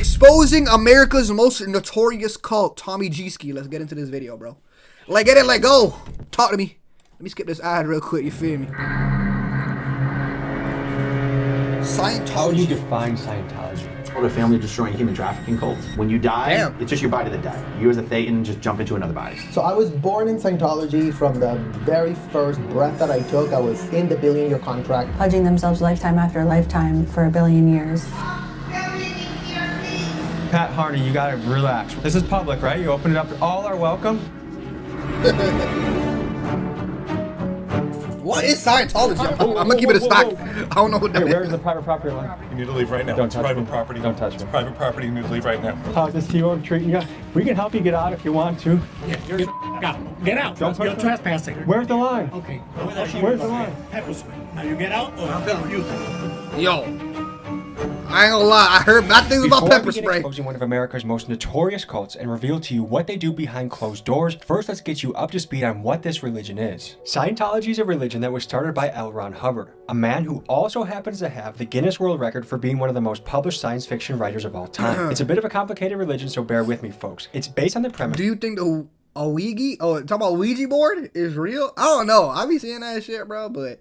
Exposing America's most notorious cult, Tommy G-Ski. Let's get into this video, bro. Like, get it, let go. Talk to me. Let me skip this ad real quick, you feel me? Scientology. How would you define Scientology? Or a family destroying human trafficking cult. When you die, it's just your body that died. You as a Thetan just jump into another body. So I was born in Scientology. From the very first breath that I took, I was in the billion-year contract. Pledging themselves lifetime after lifetime for 1 billion years. Pat Hardy, you gotta relax. This is public, right? You open it up, all are welcome. What is Scientology? I'm gonna keep it a stock. I don't know what that is. Where's the private property line? You need to leave right now. Don't It's touch private me. property. Don't touch me. It's private property. You need to leave right now. How's this CEO treating you? We can help you get out if you want to. Yeah, you're get out. You're trespassing. Where's the line? Okay. Where's the line? Pepper spray. Now you get out or I'm gonna use it. Yo. I ain't gonna lie, I heard bad things about pepper spray. Exposing one of America's most notorious cults and reveal to you what they do behind closed doors, first let's get you up to speed on what this religion is. Scientology is a religion that was started by L. Ron Hubbard, a man who also happens to have the Guinness World Record for being one of the most published science fiction writers of all time. It's a bit of a complicated religion, so bear with me, folks. It's based on the premise. Do you think the talking about Ouija board is real? I don't know. I be seeing that shit, bro, but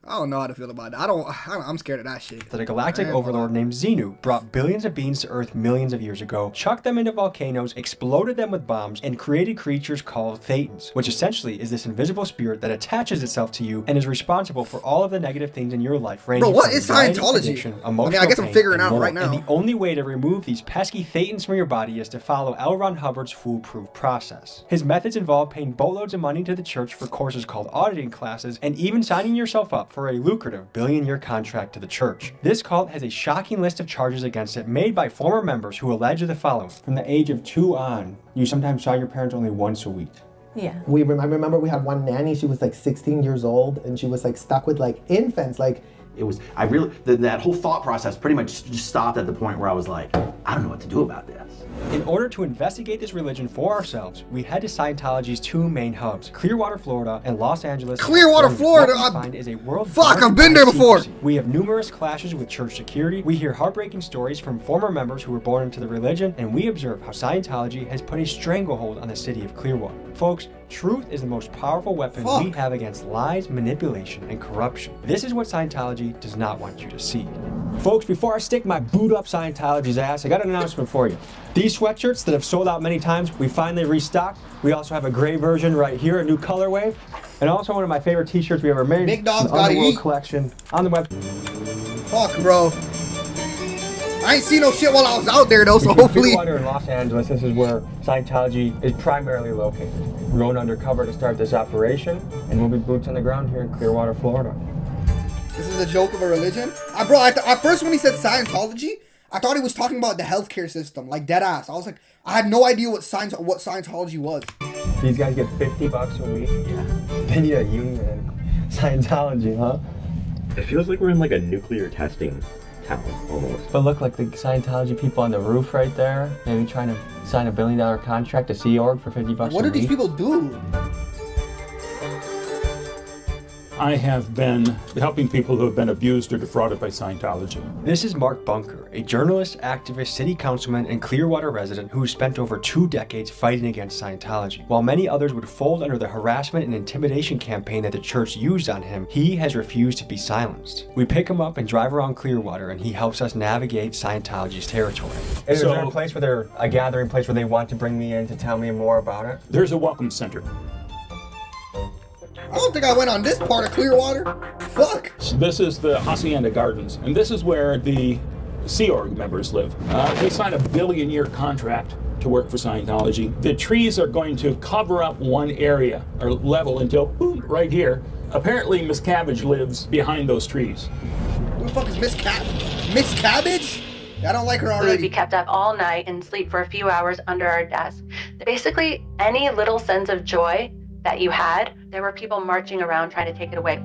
I don't know how to feel about that. I'm scared of that shit. That a galactic overlord named Xenu brought billions of beings to Earth millions of years ago, chucked them into volcanoes, exploded them with bombs, and created creatures called Thetans, which essentially is this invisible spirit that attaches itself to you and is responsible for all of the negative things in your life. Bro, what is Scientology? I guess I'm figuring it out right now. And the only way to remove these pesky Thetans from your body is to follow L. Ron Hubbard's foolproof process. His methods involve paying boatloads of money to the church for courses called auditing classes, and even signing yourself up for a lucrative billion-year contract to the church. This cult has a shocking list of charges against it made by former members who allege the following. From the age of 2 on, you sometimes saw your parents only once a week. Yeah. I remember we had one nanny. She was like 16 years old, and she was like stuck with like infants. Like It was, that whole thought process pretty much just stopped at the point where I was like, I don't know what to do about this. In order to investigate this religion for ourselves, we head to Scientology's 2 main hubs, Clearwater, Florida, and Los Angeles. Clearwater, Florida? What we find is a world. Fuck, I've been there before. We have numerous clashes with church security. We hear heartbreaking stories from former members who were born into the religion, and we observe how Scientology has put a stranglehold on the city of Clearwater. Folks, truth is the most powerful weapon we have against lies, manipulation, and corruption. This is what Scientology does not want you to see. Folks, before I stick my boot up Scientology's ass, I got an announcement for you. These sweatshirts that have sold out many times, we finally restocked. We also have a gray version right here, a new colorway, and also one of my favorite t-shirts we ever made. Big Dog's Gotta Underworld Eat collection on the web. Fuck, bro. I ain't seen no shit while I was out there though, so hopefully. Clearwater in Los Angeles, this is where Scientology is primarily located. We're going undercover to start this operation, and we'll be boots on the ground here in Clearwater, Florida. This is a joke of a religion? Bro, at first when he said Scientology, I thought he was talking about the healthcare system, like dead ass. I was like, I had no idea what Scientology was. These guys get $50 a week. Yeah. They need a union in Scientology, huh? It feels like we're in like a nuclear testing town almost. But look, like the Scientology people on the roof right there, maybe trying to sign a $1 billion contract to Sea Org for $50 a week. What do these people do? I have been helping people who have been abused or defrauded by Scientology. This is Mark Bunker, a journalist, activist, city councilman, and Clearwater resident who spent over 2 decades fighting against Scientology. While many others would fold under the harassment and intimidation campaign that the church used on him, he has refused to be silenced. We pick him up and drive around Clearwater, and he helps us navigate Scientology's territory. Is there a place where they're a gathering place where they want to bring me in to tell me more about it? There's a welcome center. I don't think I went on this part of Clearwater. Fuck. So this is the Hacienda Gardens, and this is where the Sea Org members live. They signed a billion-year contract to work for Scientology. The trees are going to cover up one area or level until, boom, right here. Apparently, Miss Cabbage lives behind those trees. Who the fuck is Miss Cabbage? I don't like her We would already. be kept up all night and sleep for a few hours under our desk. Basically, any little sense of joy that you had, there were people marching around trying to take it away.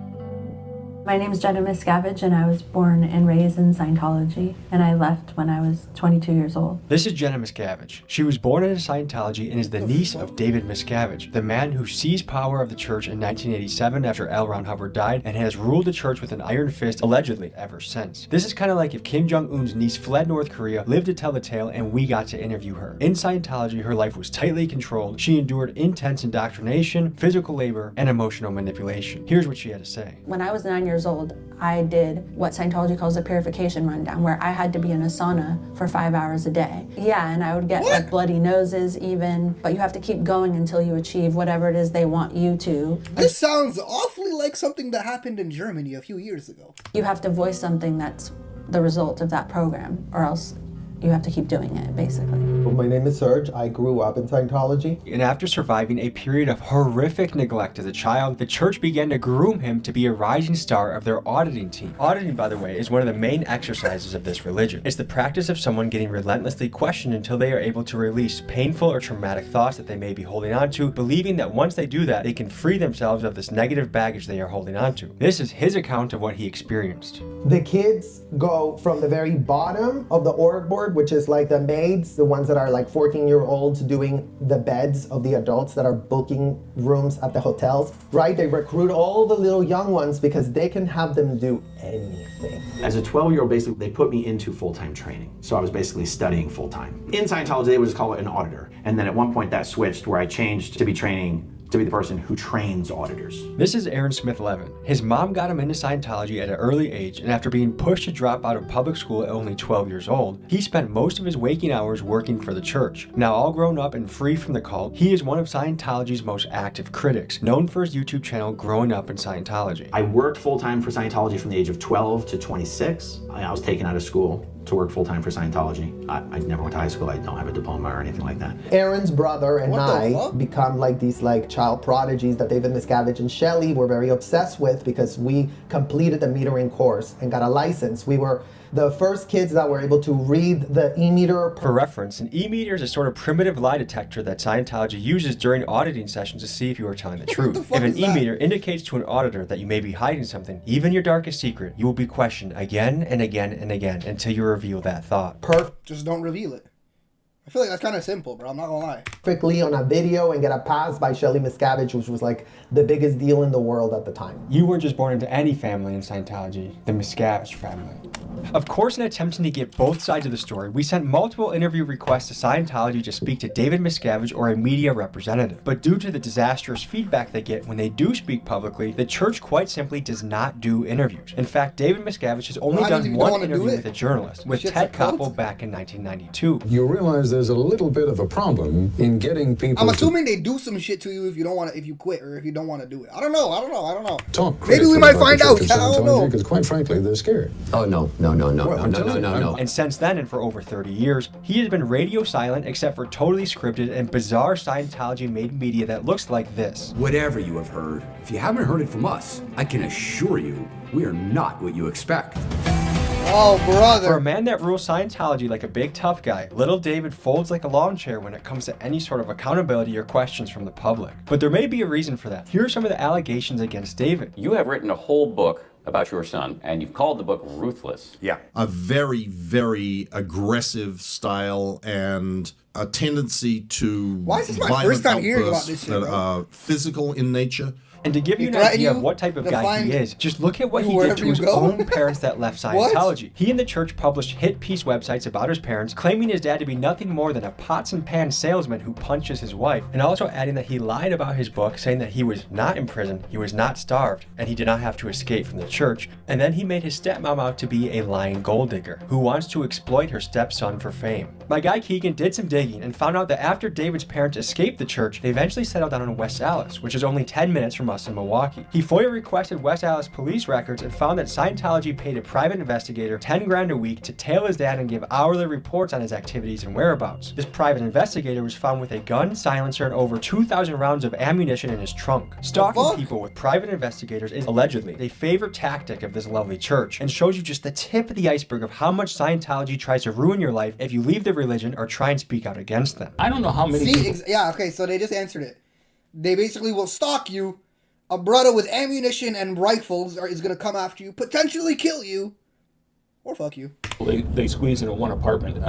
My name is Jenna Miscavige, and I was born and raised in Scientology, and I left when I was 22 years old. This is Jenna Miscavige. She was born into Scientology and is the niece of David Miscavige, the man who seized power of the church in 1987 after L. Ron Hubbard died and has ruled the church with an iron fist allegedly ever since. This is kind of like if Kim Jong-un's niece fled North Korea, lived to tell the tale, and we got to interview her. In Scientology, her life was tightly controlled. She endured intense indoctrination, physical labor, and emotional manipulation. Here's what she had to say. When I was 9 years old, I did what Scientology calls a purification rundown, where I had to be in a sauna for 5 hours a day. Yeah, and I would get like bloody noses even, but you have to keep going until you achieve whatever it is they want you to. This sounds awfully like something that happened in Germany a few years ago. You have to voice something that's the result of that program, or else you have to keep doing it, basically. Well, my name is Serge. I grew up in Scientology. And after surviving a period of horrific neglect as a child, the church began to groom him to be a rising star of their auditing team. Auditing, by the way, is one of the main exercises of this religion. It's the practice of someone getting relentlessly questioned until they are able to release painful or traumatic thoughts that they may be holding on to, believing that once they do that, they can free themselves of this negative baggage they are holding on to. This is his account of what he experienced. The kids go from the very bottom of the org board, which is like the maids, the ones that are like 14-year-olds doing the beds of the adults that are booking rooms at the hotels, right? They recruit all the little young ones because they can have them do anything. As a 12-year-old, basically, they put me into full-time training. So I was basically studying full-time. In Scientology, they would just call it an auditor. And then at one point that switched where I changed to be training to be the person who trains auditors. This is Aaron Smith-Levin. His mom got him into Scientology at an early age, and after being pushed to drop out of public school at only 12 years old, he spent most of his waking hours working for the church. Now all grown up and free from the cult, he is one of Scientology's most active critics, known for his YouTube channel Growing Up in Scientology. I worked full-time for Scientology from the age of 12 to 26. I was taken out of school to work full-time for Scientology. I never went to high school. I don't have a diploma or anything like that. Aaron's brother and What the I fuck? become like these like child prodigies that David Miscavige and Shelley were very obsessed with because we completed the metering course and got a license. We were the first kids that were able to read the e-meter. For reference, an e-meter is a sort of primitive lie detector that Scientology uses during auditing sessions to see if you are telling the truth. fuck If an is that? e-meter indicates to an auditor that you may be hiding something, even your darkest secret, you will be questioned again and again and again until you reveal that thought. Just don't reveal it. I feel like that's kind of simple, bro. I'm not gonna lie. Perfectly on a video and get a pass by Shelley Miscavige, which was like the biggest deal in the world at the time. You weren't just born into any family in Scientology, the Miscavige family. Of course, in attempting to get both sides of the story, we sent multiple interview requests to Scientology to speak to David Miscavige or a media representative. But due to the disastrous feedback they get when they do speak publicly, the church quite simply does not do interviews. In fact, David Miscavige has only Why does done he one wanna do interview it? with a journalist, with Shit's Ted a cult? Koppel back in 1992. You realize there's a little bit of a problem in getting people I'm to assuming they do some shit to you if you don't want to, if you quit or if you don't want to do it. I don't know. talk Maybe we critically might about find the out. Church of I don't Scientology know. Because quite frankly, they're scared. Oh, no. And since then, and for over 30 years, he has been radio silent except for totally scripted and bizarre Scientology-made media that looks like this. Whatever you have heard, if you haven't heard it from us, I can assure you, we are not what you expect. Oh, For a brother. man that rules Scientology like a big tough guy, little David folds like a lawn chair when it comes to any sort of accountability or questions from the public. But there may be a reason for that. Here are some of the allegations against David. You have written a whole book about your son, and you've called the book Ruthless. Yeah. A very, very aggressive style and a tendency to Why is this my violent first time hearing about outbursts this shit, that bro? are physical in nature. And to give you an threaten idea of you what type of to guy find he is, just look at what you he did wherever to you his go? own parents that left What? Scientology. He and the church published hit piece websites about his parents, claiming his dad to be nothing more than a pots and pans salesman who punches his wife, and also adding that he lied about his book, saying that he was not in prison, he was not starved, and he did not have to escape from the church. And then he made his stepmom out to be a lying gold digger who wants to exploit her stepson for fame. My guy Keegan did some digging and found out that after David's parents escaped the church, they eventually settled down in West Allis, which is only 10 minutes from us in Milwaukee. He FOIA requested West Allis police records and found that Scientology paid a private investigator 10 grand a week to tail his dad and give hourly reports on his activities and whereabouts. This private investigator was found with a gun, silencer, and over 2,000 rounds of ammunition in his trunk. Stalking people with private investigators is allegedly a favorite tactic of this lovely church and shows you just the tip of the iceberg of how much Scientology tries to ruin your life if you leave the religion or try and speak out against them. I don't know how many people... Yeah, okay, so they just answered it. They basically will stalk you a brother with ammunition and rifles is gonna come after you, potentially kill you, or fuck you. They squeeze into one apartment,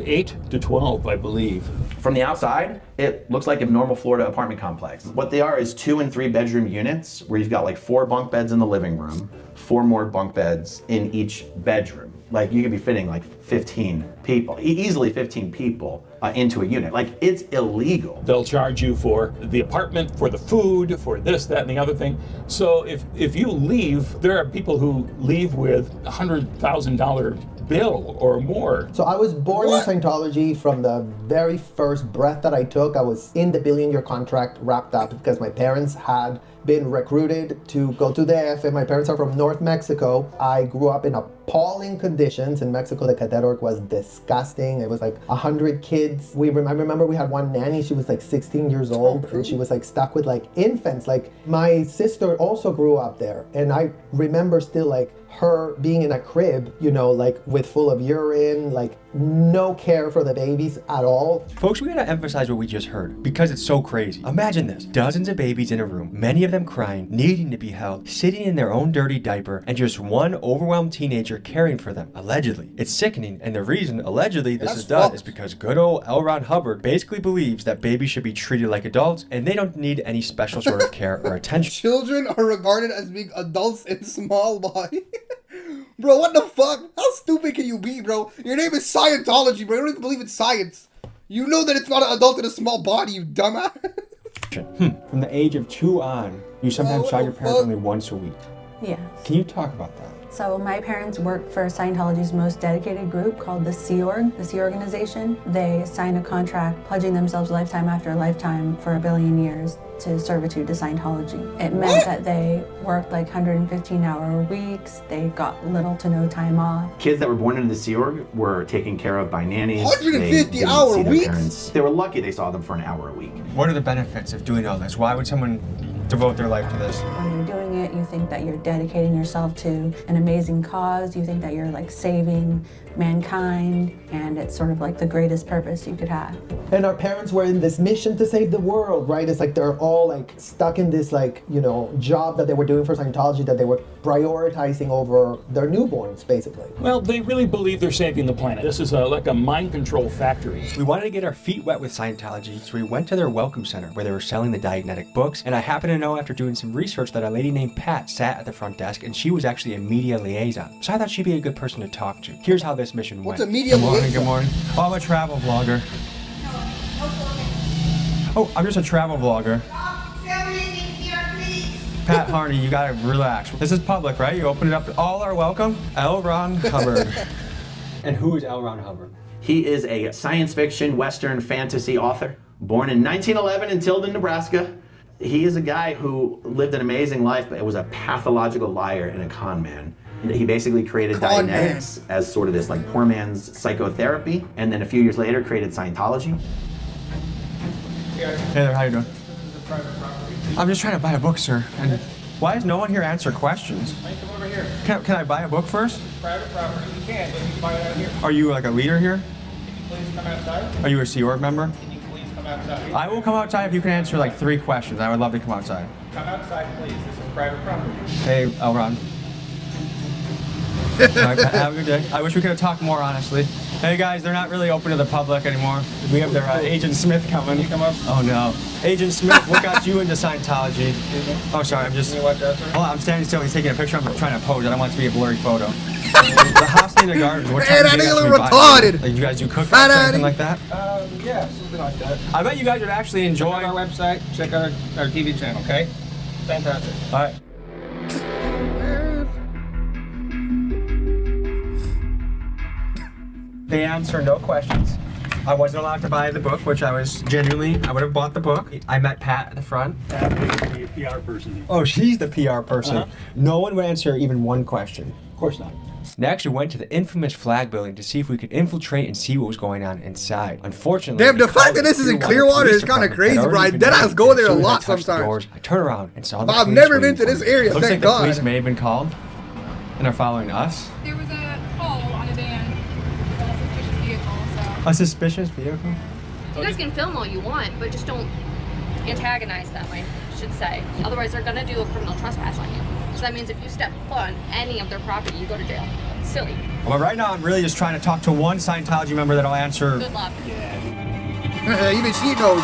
8 to 12, I believe. From the outside, it looks like a normal Florida apartment complex. What they are is 2 and 3 bedroom units where you've got like 4 bunk beds in the living room, 4 more bunk beds in each bedroom. Like you could be fitting like 15 people, easily 15 people into a unit. Like it's illegal. They'll charge you for the apartment, for the food, for this, that, and the other thing. So if you leave, there are people who leave with $100,000 bill or more. So I was born in Scientology. From the very first breath that I took, I was in the billion-year contract wrapped up because my parents had been recruited to go to the AFM. My parents are from North Mexico. I grew up in appalling conditions. In Mexico, the cadet org was disgusting. It was like 100 kids. I remember we had one nanny. She was like 16 years old and she was like stuck with like infants. Like my sister also grew up there. And I remember still like her being in a crib, you know, like with full of urine, like no care for the babies at all. Folks, we gotta emphasize what we just heard because it's so crazy. Imagine this, dozens of babies in a room, many of them crying, needing to be held, sitting in their own dirty diaper, and just one overwhelmed teenager caring for them, allegedly. It's sickening, and the reason, allegedly, this is done is because good old L. Ron Hubbard basically believes that babies should be treated like adults, and they don't need any special sort of care or attention. Children are regarded as being adults in small body. Bro, what the fuck? How stupid can you be, bro? Your name is Scientology, bro. You don't even believe in science. You know that it's not an adult in a small body, you dumbass. From the age of 2 on, you sometimes saw your parents only once a week. Yes. Can you talk about that? So my parents worked for Scientology's most dedicated group called the Sea Org, the Sea Organization. They signed a contract pledging themselves lifetime after lifetime for 1 billion years to servitude to Scientology. It meant that they worked like 115-hour weeks. They got little to no time off. Kids that were born into the Sea Org were taken care of by nannies. 150-hour weeks? They were lucky they saw them for an hour a week. What are the benefits of doing all this? Why would someone devote their life to this? When you're doing it, you think that you're dedicating yourself to an amazing cause. You think that you're like saving mankind, and it's sort of like the greatest purpose you could have. And our parents were in this mission to save the world, right? It's like they're all like stuck in this like, you know, job that they were doing for Scientology that they were prioritizing over their newborns, basically. Well, they really believe they're saving the planet. This is like a mind control factory. We wanted to get our feet wet with Scientology, so we went to their welcome center where they were selling the Diagnetic books, and I happened to know after doing some research that a lady named Pat sat at the front desk, and she was actually a media liaison. So I thought she'd be a good person to talk to. Here's how this mission went. What's a media liaison? Good morning. Oh, I'm a travel vlogger. Oh, I'm just a travel vlogger. Pat Harney, you gotta relax. This is public, right? You open it up. All are welcome. L. Ron Hubbard. And who is L. Ron Hubbard? He is a science fiction, Western fantasy author, born in 1911 in Tilden, Nebraska. He is a guy who lived an amazing life, but was a pathological liar and a con man. He basically created Dianetics as sort of this like poor man's psychotherapy, and then a few years later created Scientology. Hey there, how you doing? I'm just trying to buy a book, sir. And why is no one here answer questions? Come over here. Can I buy a book first? Private property. You can, but you can buy it out here. Are you like a leader here? Can you please come outside? Are you a Sea Org member? Can you please come outside? I will come outside if you can answer like 3 questions. I would love to come outside. Come outside, please. This is private property. Hey, Elron. All right, have a good day. I wish we could have talked more honestly. Hey guys, they're not really open to the public anymore. We have their Agent Smith coming. Can you come up? Oh no. Agent Smith, what got you into Scientology? Oh, sorry, I'm just... Can you watch out, sir? Hold on, I'm standing still. He's taking a picture. I'm trying to pose. I don't want it to be a blurry photo. The Hacienda Gardens. What Man, that nigga look retarded. Like, you guys do cookouts or anything like that? Yeah, something like that. I bet you guys would actually enjoy... Check out our website. Check out our TV channel, okay? Fantastic. All right. They answer no questions. I wasn't allowed to buy the book, which I was genuinely, I would have bought the book. I met Pat at the front. Pat is the PR person. Oh, she's the PR person. No one would answer even one question. Of course not. Next, we went to the infamous flag building to see if we could infiltrate and see what was going on inside. Unfortunately, damn, the fact that this is in Clearwater is kind of crazy, bro. I deadass go there a lot sometimes. I turn around and saw the but I've never been to this area, Looks thank like God. The police may have been called and are following us. There was a call on a van of a suspicious vehicle, so... A suspicious vehicle? You guys can film all you want, but just don't antagonize them. should say. Otherwise, they're gonna do a criminal trespass on you. So that means if you step foot on any of their property, you go to jail. It's silly. Well, right now I'm really just trying to talk to one Scientology member that'll answer. Good luck. Even she knows.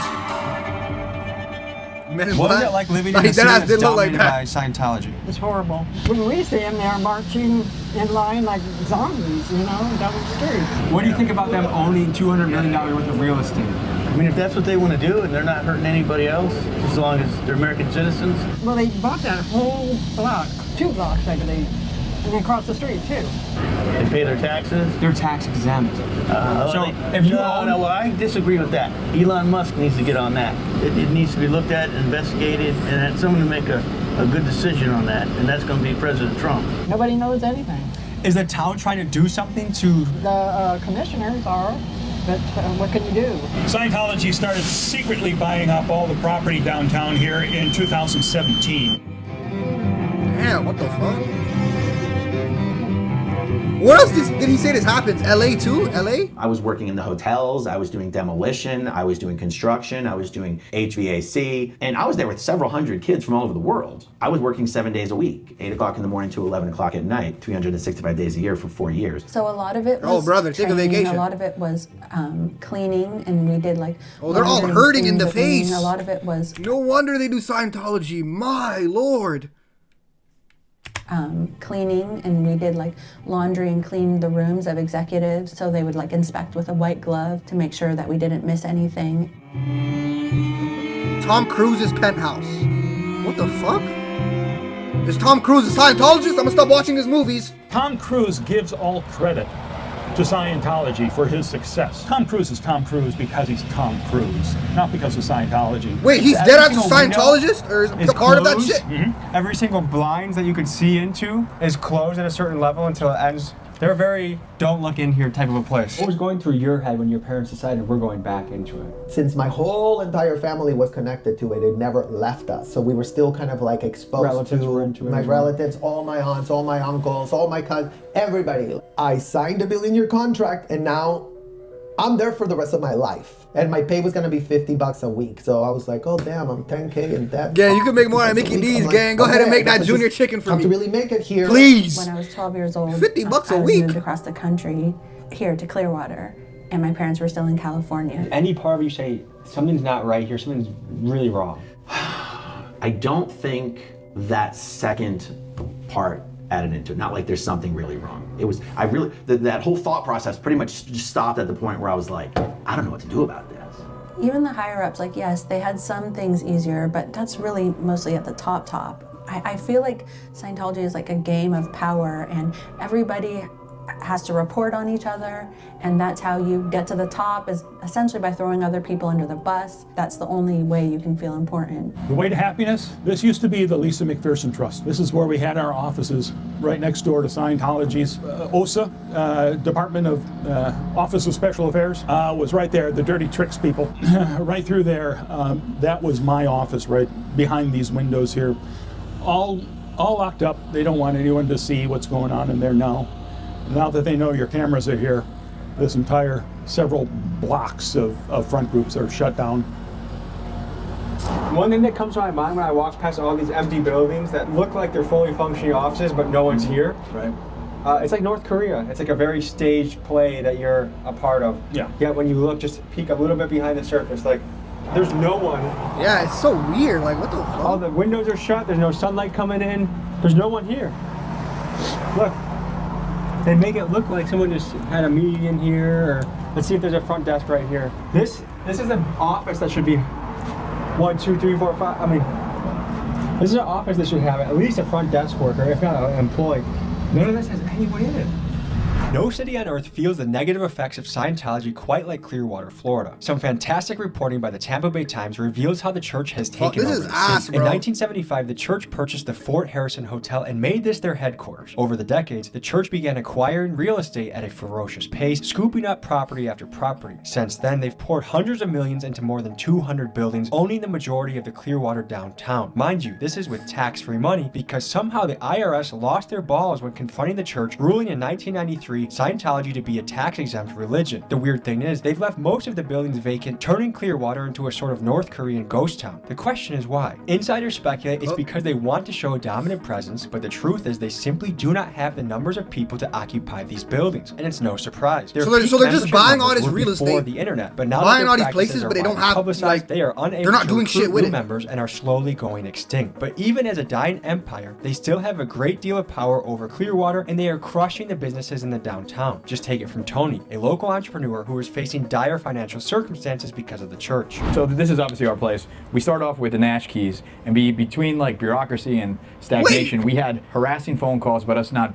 Men in What is black. it like living in Like, a city that that's didn't look like dominated that. by Scientology? It's horrible. When we see them, they're marching in line like zombies, you know, down the street. What do you think about them owning $200 million worth of real estate? I mean, if that's what they want to do and they're not hurting anybody else, as long as they're American citizens. Well, they bought that whole block, 2 blocks, I believe, and then across the street, too. They pay their taxes. They're tax exempt. No, I disagree with that. Elon Musk needs to get on that. It needs to be looked at, investigated, and someone to make a good decision on that, and that's going to be President Trump. Nobody knows anything. Is the town trying to do something to... The commissioners are, but what can you do? Scientology started secretly buying up all the property downtown here in 2017. Damn, what the fuck? What else did he say this happens? LA too? LA? I was working in the hotels, I was doing demolition, I was doing construction, I was doing HVAC, and I was there with several hundred kids from all over the world. I was working 7 days a week, 8 o'clock in the morning to 11 o'clock at night, 365 days a year for 4 years. So a lot of it was Oh, brother, take a training, vacation. A lot of it was cleaning, and we did like... Oh, they're all laundry, hurting in the cleaning. face. A lot of it was... No wonder they do Scientology. My lord. Cleaning, and we did like laundry and cleaned the rooms of executives, so they would like inspect with a white glove to make sure that we didn't miss anything. Tom Cruise's penthouse. What the fuck? Is Tom Cruise a Scientologist? I'm gonna stop watching his movies. Tom Cruise gives all credit to Scientology for his success. Tom Cruise is Tom Cruise because he's Tom Cruise, not because of Scientology. Wait, he's dead as a Scientologist? Or is It's a part of that closed. shit? Every single blinds that you could see into is closed at a certain level until it ends. They're a very don't look in here type of a place. What was going through your head when your parents decided we're going back into it? Since my whole entire family was connected to it, it never left us. So we were still kind of like exposed Relatives to were into it my as well. relatives, all my aunts, all my uncles, all my cousins, everybody. I signed a billion-year contract, and now I'm there for the rest of my life. And my pay was gonna be $50 a week. So I was like, oh damn, I'm 10K in debt. Gang, you can make more than Mickey D's, gang. Go ahead and make that junior chicken for me. To really make it here. Please. When I was 12 years old, $50 I a was week. moved across the country here to Clearwater, and my parents were still in California. Any part of you say something's not right here, something's really wrong? I don't think that second part added into it. Not like there's something really wrong. It was, that whole thought process pretty much just stopped at the point where I was like, I don't know what to do about this. Even the higher ups, like, yes, they had some things easier, but that's really mostly at the top. I feel like Scientology is like a game of power, and everybody has to report on each other, and that's how you get to the top, is essentially by throwing other people under the bus. That's the only way you can feel important. The way to happiness? This used to be the Lisa McPherson Trust. This is where we had our offices, right next door to Scientology's. OSA, Department of Office of Special Affairs, was right there. The dirty tricks people, right through there. That was my office, right behind these windows here. All locked up. They don't want anyone to see what's going on in there now. Now that they know your cameras are here, this entire several blocks of front groups are shut down. One thing that comes to my mind when I walk past all these empty buildings that look like they're fully functioning offices, but no one's here. Right. It's like North Korea. It's like a very staged play that you're a part of. Yeah. Yet when you look, just peek a little bit behind the surface, like there's no one. Yeah, it's so weird. Like, what the fuck? All the windows are shut. There's no sunlight coming in. There's no one here. Look. They make it look like someone just had a meeting in here, or let's see if there's a front desk right here. This is an office that should be 1, 2, 3, 4, 5. I mean, this is an office that should have at least a front desk worker, if not an employee. None of this has anyone in it. No city on earth feels the negative effects of Scientology quite like Clearwater, Florida. Some fantastic reporting by the Tampa Bay Times reveals how the church has taken over. This is ass, In bro. 1975, the church purchased the Fort Harrison Hotel and made this their headquarters. Over the decades, the church began acquiring real estate at a ferocious pace, scooping up property after property. Since then, they've poured hundreds of millions into more than 200 buildings, owning the majority of the Clearwater downtown. Mind you, this is with tax-free money because somehow the IRS lost their balls when confronting the church, ruling in 1993 Scientology to be a tax-exempt religion. The weird thing is, they've left most of the buildings vacant, turning Clearwater into a sort of North Korean ghost town. The question is why? Insiders speculate it's because they want to show a dominant presence, but the truth is they simply do not have the numbers of people to occupy these buildings, and it's no surprise. So they're just buying all this real estate, the internet, but now buying all these places, but they don't have like they are unable they're not to doing recruit shit with new it. members and are slowly going extinct. But even as a dying empire, they still have a great deal of power over Clearwater, and they are crushing the businesses in the downtown. Just take it from Tony, a local entrepreneur who is facing dire financial circumstances because of the church. So this is obviously our place. We start off with the Nash keys, and between like bureaucracy and stagnation, we had harassing phone calls about us not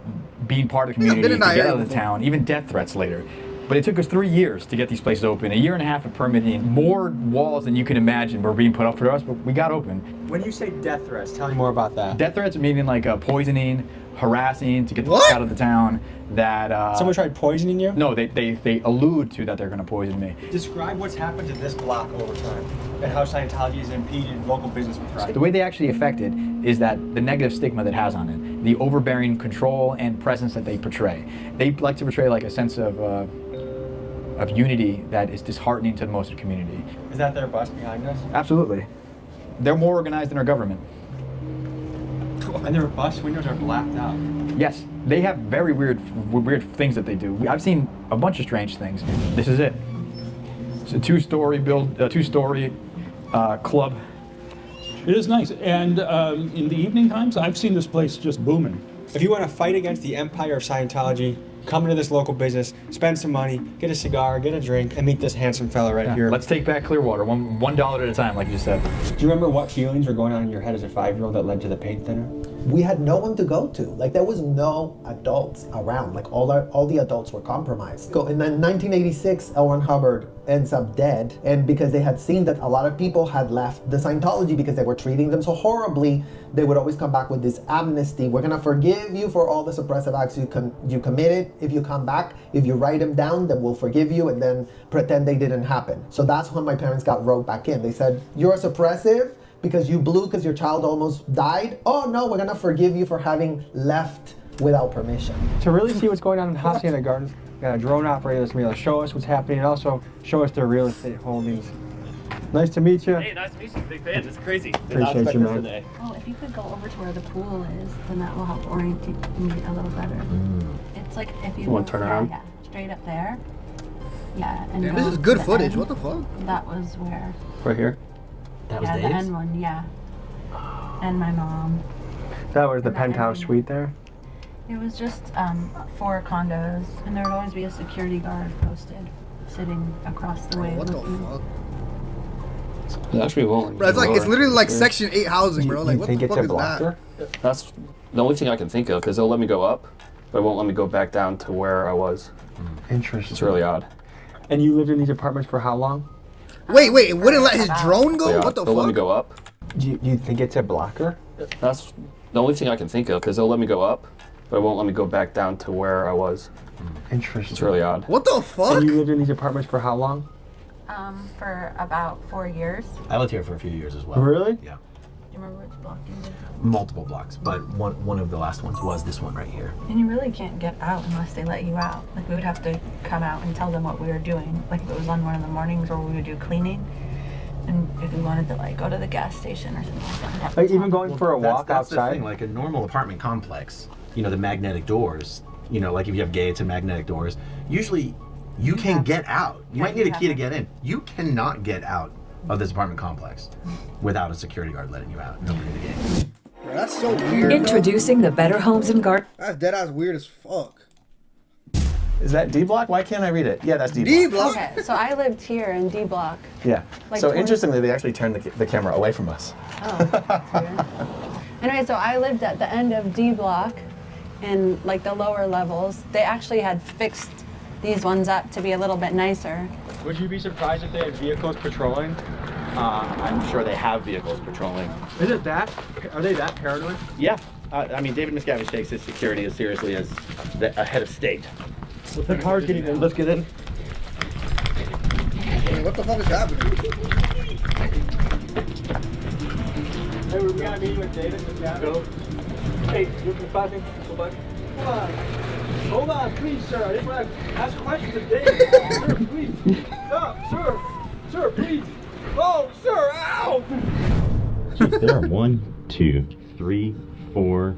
being part of the community, to get out of the town, even death threats later. But it took us 3 years to get these places open, a year and a half of permitting, more walls than you can imagine were being put up for us, but we got open. When you say death threats, tell me more about that. Death threats meaning like poisoning, harassing to get the fuck out of the town. That someone tried poisoning you? No, they allude to that they're going to poison me. Describe what's happened to this block over time and how Scientology has impeded local business pride. The way they actually affect it is that the negative stigma that has on it, the overbearing control and presence that they portray. They like to portray like a sense of unity that is disheartening to most of the community. Is that their bus behind us? Absolutely. They're more organized than our government. And their bus windows are blacked out. Yes, they have very weird things that they do. I've seen a bunch of strange things. This is it. It's a two-story club. It is nice, and in the evening times, I've seen this place just booming. If you want to fight against the empire of Scientology, come into this local business, spend some money, get a cigar, get a drink, and meet this handsome fella right here. Let's take back Clearwater, $1 at a time, like you said. Do you remember what feelings were going on in your head as a 5-year-old that led to the paint thinner? We had no one to go to. Like there was no adults around. Like all the adults were compromised. And then 1986, L. Ron Hubbard ends up dead. And because they had seen that a lot of people had left the Scientology because they were treating them so horribly, they would always come back with this amnesty. We're gonna forgive you for all the suppressive acts you committed. If you come back, if you write them down, then we'll forgive you and then pretend they didn't happen. So that's when my parents got roped back in. They said, you're suppressive because you blew because your child almost died. Oh no, we're gonna forgive you for having left without permission. To really see what's going on in Hacienda Gardens, we got a drone operator that's gonna be able to show us what's happening and also show us their real estate holdings. Nice to meet you. Hey, nice to meet you. Big fan. It's crazy. Appreciate you, man. Oh, if you could go over to where the pool is, then that will help orientate me a little better. It's like if you want to turn around? Yeah, straight up there. Yeah, and Damn, go this is good to the footage. end. What the fuck? That was where. Right here? That was Yeah, the Dave's? end one, yeah. And my mom. That was the penthouse suite there? It was just 4 condos, and there would always be a security guard posted, sitting across the way. What the looking. fuck? It actually won't. Bro, it's literally like Section 8 housing, bro. Like, what the fuck is that? That's the only thing I can think of, because they'll let me go up, but it won't let me go back down to where I was. Interesting. It's really odd. And you lived in these apartments for how long? Wait, it wouldn't let his drone go? Yeah, What the they'll let me fuck? go up. Do you think it's a blocker? That's the only thing I can think of, because they'll let me go up, but it won't let me go back down to where I was. Interesting. It's really odd. What the fuck? And you lived in these apartments for how long? For about 4 years. I lived here for a few years as well. Really? Yeah. Do you remember which block you lived in? Multiple blocks, but one of the last ones was this one right here. And you really can't get out unless they let you out. Like, we would have to come out and tell them what we were doing. Like, if it was on one of the mornings where we would do cleaning. And if we wanted to, like, go to the gas station or something like that. Like, even going for a walk that's the outside? thing, like a normal apartment complex, you know, the magnetic doors, you know, like if you have gates and magnetic doors, usually you can get out. You might need a key to get in. You cannot get out of this apartment complex without a security guard letting you out and opening the gate. Bro, that's so weird. Introducing the Better Homes and Gardens. That's dead ass weird as fuck. Is that D block? Why can't I read it? Yeah, that's D block. D block? Okay, so I lived here in D block. Yeah. Like so 20 interestingly, they actually turned the camera away from us. Oh, that's weird. Anyway, so I lived at the end of D block in like the lower levels. They actually had fixed these ones up to be a little bit nicer. Would you be surprised if they had vehicles patrolling? I'm sure they have vehicles patrolling. Is it that? Are they that paranoid? Yeah. I mean, David Miscavige takes his security as seriously as a head of state. The car's getting in. Let's get in. Hey, what the fuck is happening? Hey, we got a meeting with David Miscavige. Hey, you're flashing. Go back. Come on. Hold on, please, sir. I just want to ask a question today. Sir, please. Stop, sir. Sir, please. Oh, sir, ow! There are 1, 2, 3, 4,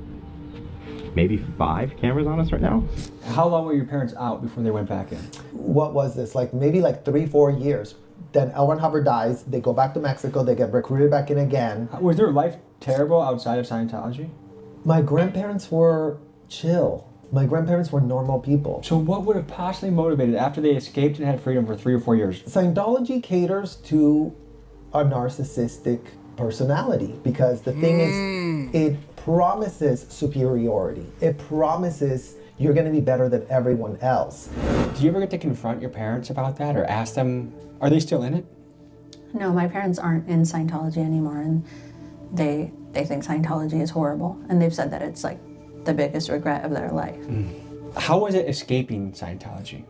maybe 5 cameras on us right now. How long were your parents out before they went back in? What was this? Like maybe like 3-4 years. Then L. Ron Hubbard dies. They go back to Mexico. They get recruited back in again. Was their life terrible outside of Scientology? My grandparents were chill. My grandparents were normal people. So what would have possibly motivated after they escaped and had freedom for 3 or 4 years? Scientology caters to a narcissistic personality because the thing is, it promises superiority. It promises you're going to be better than everyone else. Do you ever get to confront your parents about that or ask them, are they still in it? No, my parents aren't in Scientology anymore, and they think Scientology is horrible, and they've said that it's like the biggest regret of their life. How was it escaping Scientology?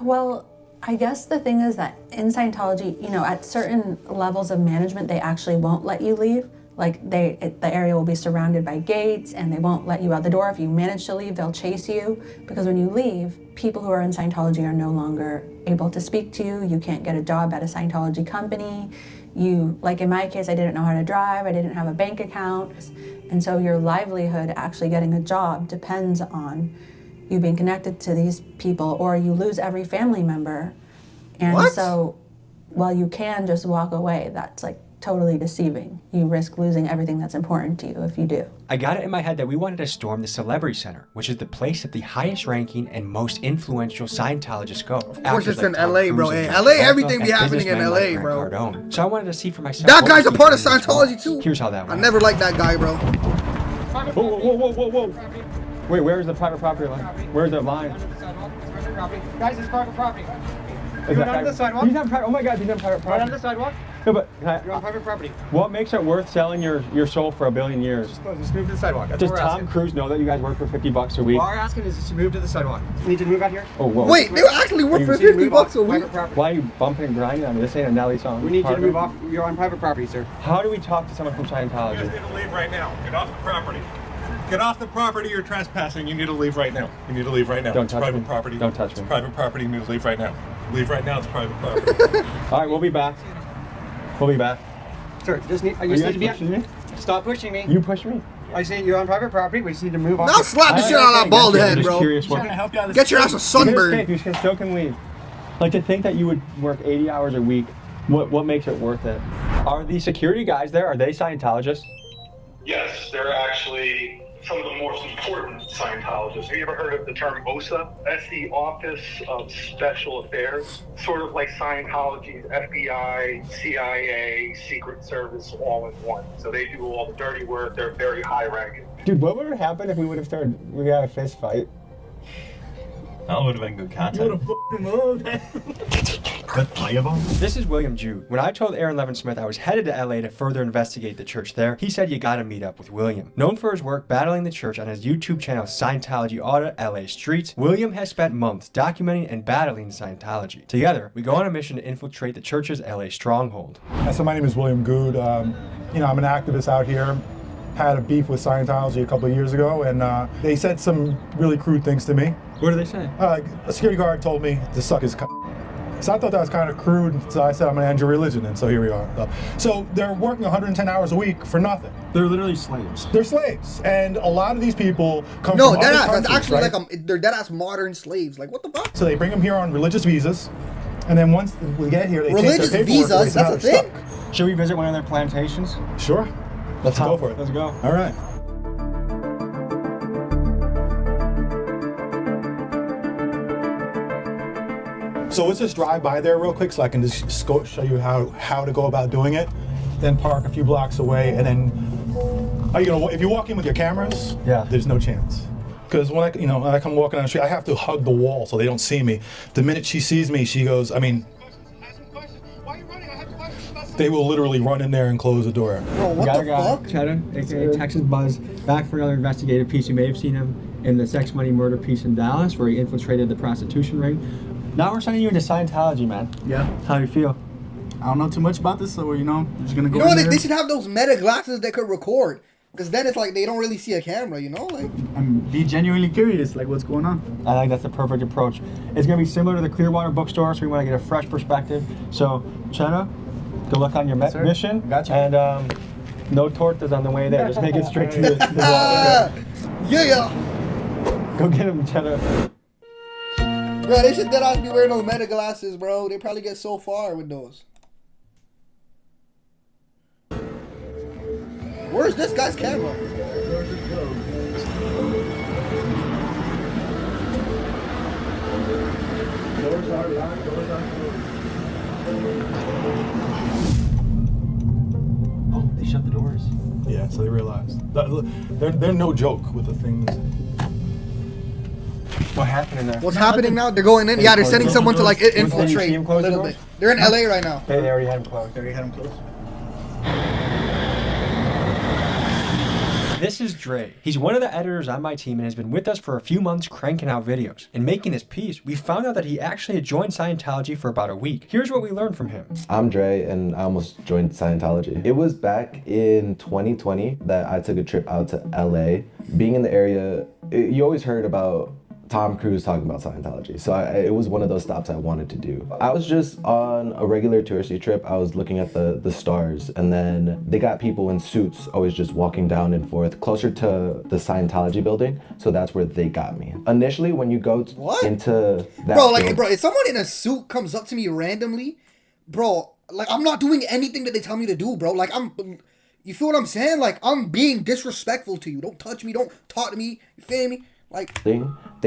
Well, I guess the thing is that in Scientology, you know, at certain levels of management, they actually won't let you leave. Like the area will be surrounded by gates and they won't let you out the door. If you manage to leave, they'll chase you, because when you leave, people who are in Scientology are no longer able to speak to you. You can't get a job at a Scientology company. Like in my case, I didn't know how to drive, I didn't have a bank account. And so your livelihood, actually getting a job, depends on you being connected to these people, or you lose every family member. And so while you can just walk away, that's like totally deceiving. You risk losing everything that's important to you if you do. I got it in my head that we wanted to storm the Celebrity Center, which is the place that the highest ranking and most influential Scientologists go. Of course it's in LA, bro. Hey, LA, everything be happening in LA, bro. So I wanted to see for myself. That guy's a part of Scientology too. Here's how that went. I never liked that guy, bro. Whoa. Wait, where's the private property line? Where's the line? Guys, it's private property. Is You're that on the sidewalk. He's on private. Oh my God, he's on private property. Right on the sidewalk. No, but You're on private property. what makes it worth selling your soul for $1 billion years? Just move to the sidewalk. That's Does what we're Tom asking. Cruise know that you guys work for $50 a week? What we're asking is just to move to the sidewalk. You need to move out here. Oh, whoa. Wait, they actually work for $50 a week? Why are you bumping and grinding on me? This ain't a Nelly song. We need you to move off. You're on private property, sir. How do we talk to someone from You guys Scientology? need to leave right now. Get off the property. Get off the property. You're trespassing. You need to leave right now. You need to leave right now. Don't It's touch private me. property. Don't touch me. It's private property. You need to leave right now. Leave right now. It's private property. All right, we'll be back. We'll be back. Sir, just need. Are you guys pushing me? Stop pushing me. You push me. I say you're on private property. We just need to move off. Now slap the shit out of that bald head, bro. Get your ass a sunburn. You can still can leave. Like, to think that you would work 80 hours a week, what makes it worth it? Are the security guys there, are they Scientologists? Yes, they're actually some of the most important Scientologists. Have you ever heard of the term OSA? That's the Office of Special Affairs. Sort of like Scientology's FBI, CIA, Secret Service all in one. So they do all the dirty work. They're very high ranking. Dude, what would have happened if we had a fist fight? That would have been good content. This is William Jude. When I told Aaron Levin Smith I was headed to LA to further investigate the church there, he said you gotta meet up with William. Known for his work battling the church on his YouTube channel Scientology Audit LA Streets, William has spent months documenting and battling Scientology. Together, we go on a mission to infiltrate the church's LA stronghold. So my name is William Good. I'm an activist out here. Had a beef with Scientology a couple of years ago, and they said some really crude things to me. What did they say? A security guard told me to suck his c***. So I thought that was kind of crude, so I said I'm going to end your religion, and so here we are. So they're working 110 hours a week for nothing. They're literally slaves. They're slaves, and a lot of these people come No, from other deadass. countries, It's actually right? like they're deadass modern slaves. Like, what the fuck? So they bring them here on religious visas, and then once we get here, they Religious take their paperwork away, visas? so now That's a they're thing? stuck. Should we visit one of their plantations? Sure. Let's go for it. Let's go. All right. So let's just drive by there real quick so I can just show you how to go about doing it. Then park a few blocks away, and then if you walk in with your cameras, there's no chance. Because when I come walking down the street, I have to hug the wall so they don't see me. The minute she sees me, she goes, they will literally run in there and close the door. Bro, what the fuck? Cheddar, aka Texas Buzz, back for another investigative piece. You may have seen him in the sex, money, murder piece in Dallas, where he infiltrated the prostitution ring. Now we're sending you into Scientology, man. Yeah. How do you feel? I don't know too much about this, so we're just gonna go. They should have those meta glasses that could record. Because then it's like they don't really see a camera, you know? Like, And be genuinely curious, like what's going on. I think that's the perfect approach. It's going to be similar to the Clearwater bookstore, so we want to get a fresh perspective. So, Chenna, good luck on your mission. Gotcha. And no tortas on the way there. Just make it straight to the wall. Yeah. Go get him, Chenna. Bro, they should dead be wearing those meta glasses, bro. They probably get so far with those. Where's this guy's camera? Doors are locked, doors are closed. Oh, they shut the doors. Yeah, so they realized. They're no joke with the things. What happened in there? What's happening now? They're going in. Yeah, they're sending someone to like infiltrate a little bit. They're in LA right now. They already had him closed. This is Dre. He's one of the editors on my team and has been with us for a few months cranking out videos. In making this piece, we found out that he actually had joined Scientology for about a week. Here's what we learned from him. I'm Dre and I almost joined Scientology. It was back in 2020 that I took a trip out to LA. Being in the area, you always heard about Tom Cruise talking about Scientology. So it was one of those stops I wanted to do. I was just on a regular touristy trip. I was looking at the stars, and then they got people in suits always just walking down and forth closer to the Scientology building. So that's where they got me. Initially, when you go into that Bro, if someone in a suit comes up to me randomly, bro, like I'm not doing anything that they tell me to do, bro. Like you feel what I'm saying? Like I'm being disrespectful to you. Don't touch me. Don't talk to me. You feel me? Like they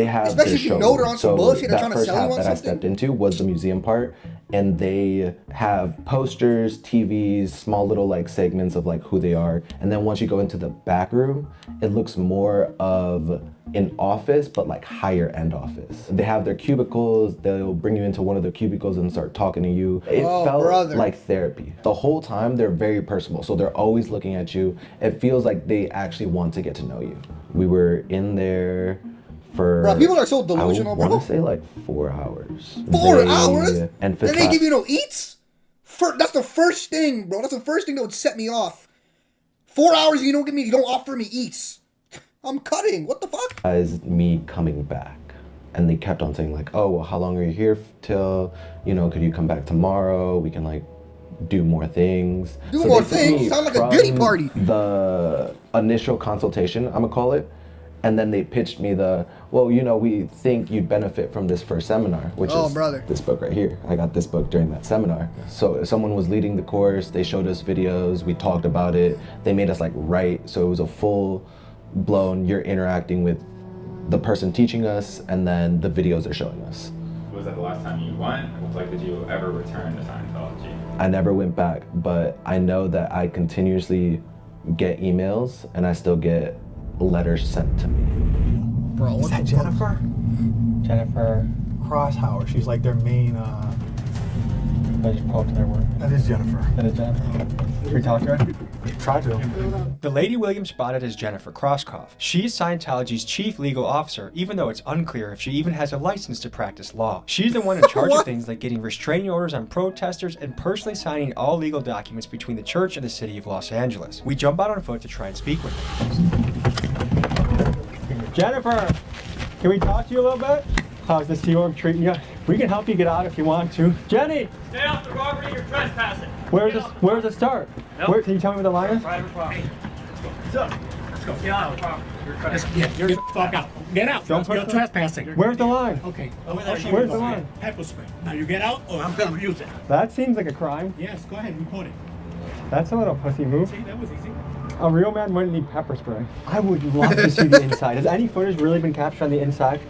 have especially if you know they're on some bullshit, they're that trying to first sell you half on that I something. stepped into was the museum part, and they have posters, TVs, small little like segments of like who they are, and then once you go into the back room, it looks more of an office, but like higher end office. They have their cubicles. They'll bring you into one of their cubicles and start talking to you. It felt like therapy. The whole time they're very personal, so they're always looking at you. It feels like they actually want to get to know you. We were in there for, bro, people are so delusional, bro. I want to say like 4 hours. 4 hours? And Emphasize they give you no eats? That's the first thing, bro. That's the first thing that would set me off. 4 hours and you don't offer me eats. I'm cutting. What the fuck? As me coming back. And they kept on saying like, oh, well, how long are you here till? You know, could you come back tomorrow? We can like do more things. Do more things? Sound like a goodie party. The initial consultation, I'm gonna call it. And then they pitched me well, you know, we think you'd benefit from this first seminar, which is this book right here. I got this book during that seminar. So someone was leading the course, they showed us videos, we talked about it, they made us like write, so it was a full blown, you're interacting with the person teaching us, and then the videos they're showing us. Was that the last time you went? Like, did you ever return to Scientology? I never went back, but I know that I continuously get emails and I still get letters sent to me. Bro, is that Jennifer? Jennifer Crosshauer. She's like their main. I just poked their work. That is Jennifer. That is Jennifer. Should we talk to her? Try to. The lady William spotted is Jennifer Krosskopf. She's Scientology's chief legal officer, even though it's unclear if she even has a license to practice law. She's the one in charge of things like getting restraining orders on protesters and personally signing all legal documents between the church and the city of Los Angeles. We jump out on foot to try and speak with her. Jennifer, can we talk to you a little bit? How's the Sea Org treating you? We can help you get out if you want to. Jenny! Stay off the property, you're trespassing. Where's the start? Nope. Can you tell me where the line is? Private property. What's up? Let's go. Get out. Get the fuck out. Get out. You're trespassing. Where's the line? Okay. Where's the line? Pepper spray. Now you get out or I'm going to use it. That seems like a crime. Yes, go ahead. Report it. That's a little pussy move. See, that was easy. A real man wouldn't need pepper spray. I would love to see the inside. Has any footage really been captured on the inside?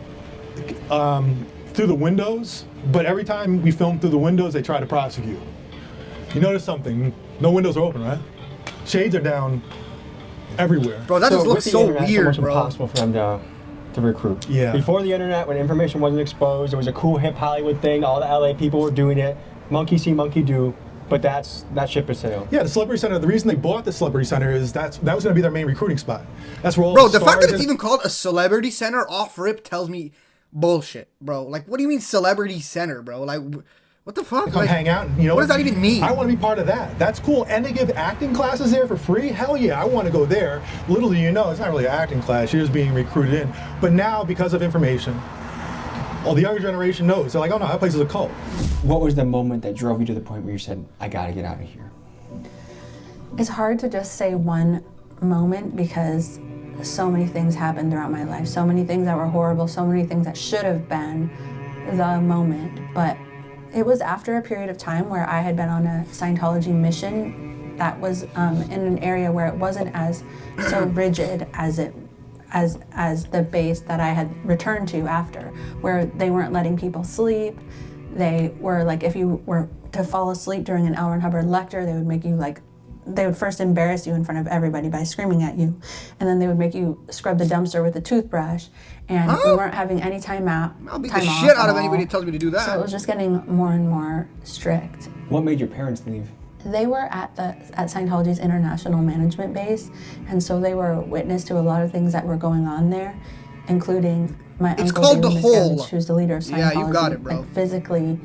Through the windows, but every time we film through the windows, they try to prosecute. You notice something? No windows are open, right? Shades are down everywhere. Bro, that just looks so weird, it's bro. Impossible for them to recruit. Yeah. Before the internet, when information wasn't exposed, it was a cool hip Hollywood thing. All the LA people were doing it. Monkey see, monkey do. But that ship has sailed. Yeah, the Celebrity Center, the reason they bought the Celebrity Center is that was going to be their main recruiting spot. That's where all the fact that it's even called a Celebrity Center off rip tells me bullshit, bro. Like, what do you mean Celebrity Center, bro? Like, What the fuck? To come hang out. What does that even mean? I want to be part of that. That's cool. And they give acting classes there for free? Hell yeah, I want to go there. Little do you know, it's not really an acting class. You're just being recruited in. But now, because of information, the younger generation knows. They're like, oh no, that place is a cult. What was the moment that drove you to the point where you said, I gotta get out of here? It's hard to just say one moment because so many things happened throughout my life. So many things that were horrible, so many things that should have been the moment. But it was after a period of time where I had been on a Scientology mission that was in an area where it wasn't as so rigid as the base that I had returned to after, where they weren't letting people sleep. They were like, if you were to fall asleep during an L. Ron Hubbard lecture, they would make you they would first embarrass you in front of everybody by screaming at you, and then they would make you scrub the dumpster with a toothbrush, and we weren't having any time out. I'll beat the shit out of anybody who tells me to do that. So it was just getting more and more strict. What made your parents leave? They were at Scientology's international management base, and so they were witness to a lot of things that were going on there, including my uncle David Miscavige, who's the leader of Scientology, Yeah, you got it, bro. like physically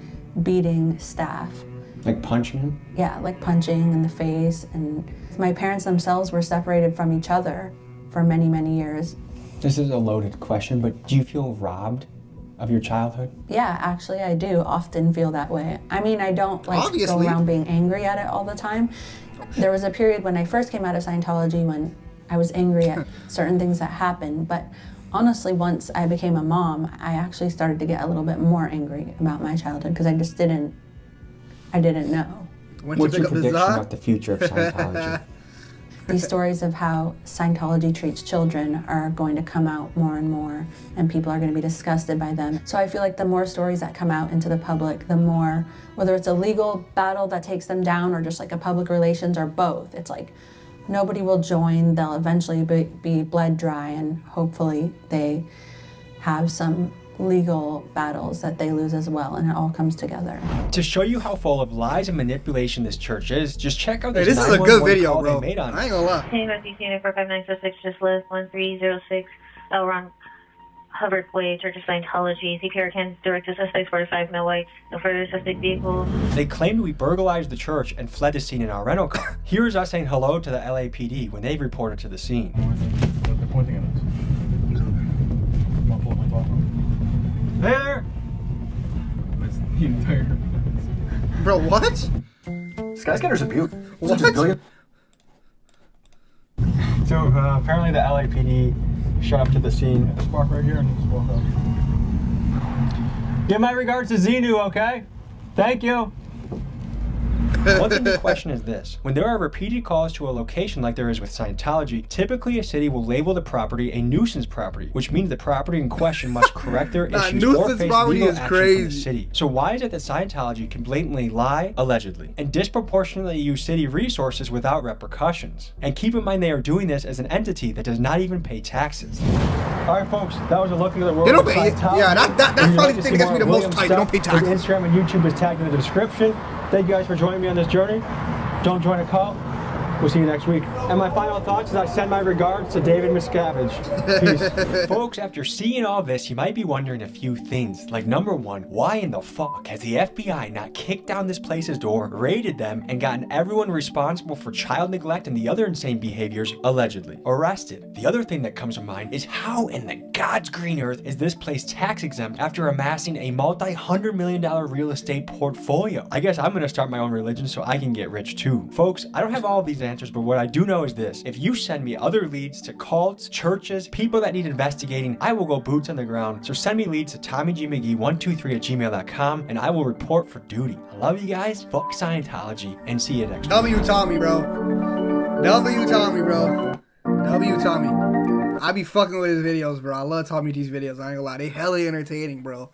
beating staff. Like punching him? Yeah, like punching in the face. And my parents themselves were separated from each other for many, many years. This is a loaded question, but do you feel robbed of your childhood? Yeah, actually I do often feel that way. I mean, I don't go around being angry at it all the time. There was a period when I first came out of Scientology when I was angry at certain things that happened, but honestly, once I became a mom, I actually started to get a little bit more angry about my childhood because I didn't know. What's your prediction about the future of Scientology? These stories of how Scientology treats children are going to come out more and more, and people are going to be disgusted by them. So I feel like the more stories that come out into the public, the more, whether it's a legal battle that takes them down or just like a public relations or both, it's like nobody will join. They'll eventually be bled dry, and hopefully they have some legal battles that they lose as well, and it all comes together. To show you how full of lies and manipulation this church is, just check out this, this is a good 911 video, call bro. they made on I ain't gonna lie. Hey, Northeast Unit 45946, just list 1306 L. Ron Hubbard Way, Church of Scientology. CPR can direct to suspects 45 no white, no further suspect vehicles. They claimed we burglarized the church and fled the scene in our rental car. Here is us saying hello to the LAPD when they reported to the scene. They're pointing at us. I'm gonna pull up my phone. Hey there! The entire... Bro, what? Skyscanner's a beaut. What? So apparently the LAPD showed up to the scene. Let's walk right here and just walk up. Give my regards to Xenu, okay? Thank you. One thing to question is this. When there are repeated calls to a location like there is with Scientology, typically a city will label the property a nuisance property, which means the property in question must correct their issues or face legal action from the city. So why is it that Scientology can blatantly lie, allegedly, and disproportionately use city resources without repercussions? And keep in mind they are doing this as an entity that does not even pay taxes. All right, folks, that was a look at the world They of don't pay. Scientology. Yeah, that's probably the thing that gets me the most tight. They don't pay His taxes. Instagram and YouTube is tagged in the description. Thank you guys for joining me on this journey. Don't join a cult. We'll see you next week. And my final thoughts is I send my regards to David Miscavige. Peace. Folks, after seeing all this, you might be wondering a few things. Like, number one, why in the fuck has the FBI not kicked down this place's door, raided them, and gotten everyone responsible for child neglect and the other insane behaviors, allegedly, arrested? The other thing that comes to mind is how in the God's green earth is this place tax exempt after amassing a multi-$100-million real estate portfolio? I guess I'm gonna start my own religion so I can get rich too. Folks, I don't have all of these answers, but what I do know is this. If you send me other leads to cults, churches, people that need investigating, I will go boots on the ground. So send me leads to TommyGMcGee123@gmail.com and I will report for duty. I love you guys, fuck Scientology, and see you next week. W Tommy, bro. W Tommy, bro. W Tommy. I be fucking with his videos, bro. I love Tommy G's videos. I ain't gonna lie. They hella entertaining, bro.